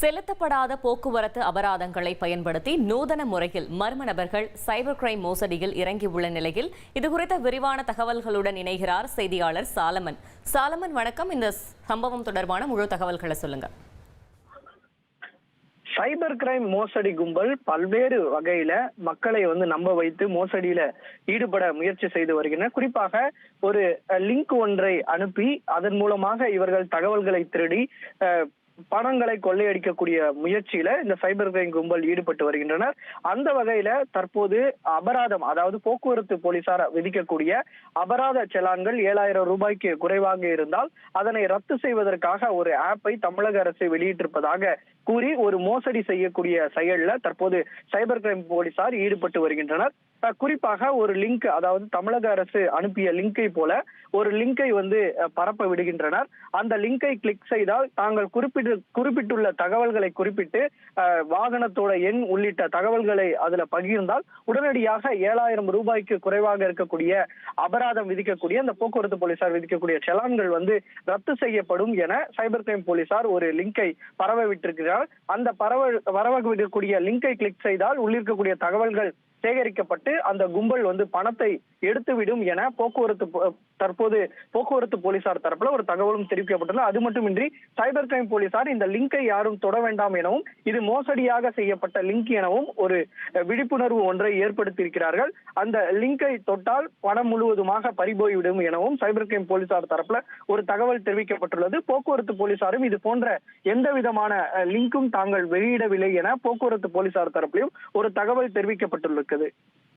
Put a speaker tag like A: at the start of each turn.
A: செலுத்தப்படாத போக்குவரத்து அபராதங்களை பயன்படுத்தி நூதன முறையில் மர்ம நபர்கள் சைபர் கிரைம் மோசடியில் இறங்கியுள்ள நிலையில் இதுகுறித்த விரிவான தகவல்களுடன் இணைகிறார் செய்தியாளர் சாலமன். சாலமன், வணக்கம். இந்த சம்பவம் தொடர்பான முழு தகவல்களை சொல்லுங்க.
B: சைபர் கிரைம் மோசடி கும்பல் பல்வேறு வகையில மக்களை நம்ப வைத்து மோசடியில ஈடுபட முயற்சி செய்து வருகின்றனர். குறிப்பாக ஒரு லிங்க் ஒன்றை அனுப்பி அதன் மூலமாக இவர்கள் தகவல்களை திருடி பணங்களை கொள்ளையடிக்கக்கூடிய முயற்சியில இந்த சைபர் கிரைம் கும்பல் ஈடுபட்டு வருகின்றனர். அந்த வகையில தற்போது அபராதம், அதாவது போக்குவரத்து போலீசார் விதிக்கக்கூடிய அபராத செலான்கள் 7,000 ரூபாய்க்கு குறைவாக இருந்தால் அதனை ரத்து செய்வதற்காக ஒரு ஆப்பை தமிழக அரசு வெளியிட்டிருப்பதாக கூறி ஒரு மோசடி செய்யக்கூடிய செயல்ல தற்போது சைபர் கிரைம் போலீசார் ஈடுபட்டு வருகின்றனர். குறிப்பாக ஒரு லிங்க், அதாவது தமிழக அரசு அனுப்பிய லிங்கை போல ஒரு லிங்கை பரப்ப விடுகின்றனர். அந்த லிங்கை கிளிக் செய்தால் தாங்கள் குறிப்பிட்டுள்ள தகவல்களை குறிப்பிட்டு வாகனத்தோட எண் உள்ளிட்ட தகவல்களை அதுல பகிர்ந்தால் உடனடியாக 7,000 ரூபாய்க்கு குறைவாக இருக்கக்கூடிய அபராதம் விதிக்கக்கூடிய அந்த போக்குவரத்து போலீசார் விதிக்கக்கூடிய செலான்கள் ரத்து செய்யப்படும் என சைபர் கிரைம் போலீசார் ஒரு லிங்கை பரவ விட்டிருக்கிறார். அந்த பரவ விடக்கூடிய லிங்கை கிளிக் செய்தால் உள்ளிருக்கக்கூடிய தகவல்கள் சேகரிக்கப்பட்டு அந்த கும்பல் பணத்தை எடுத்துவிடும் என தற்போது போக்குவரத்து போலீசார் தரப்புல ஒரு தகவலும் தெரிவிக்கப்பட்டுள்ளது. அது மட்டுமின்றி சைபர் கிரைம் போலீசார் இந்த லிங்கை யாரும் தொட வேண்டாம் எனவும் இது மோசடியாக செய்யப்பட்ட லிங்க் எனவும் ஒரு விழிப்புணர்வு ஒன்றை ஏற்படுத்தியிருக்கிறார்கள். அந்த லிங்கை தொட்டால் பணம் முழுவதுமாக பறிபோய்விடும் எனவும் சைபர் கிரைம் போலீசார் தரப்புல ஒரு தகவல் தெரிவிக்கப்பட்டுள்ளது. போக்குவரத்து போலீசாரும் இது போன்ற எந்த விதமான லிங்கும் தாங்கள் வெளியிடவில்லை என போக்குவரத்து போலீசார் தரப்பிலும் ஒரு தகவல் தெரிவிக்கப்பட்டுள்ளது.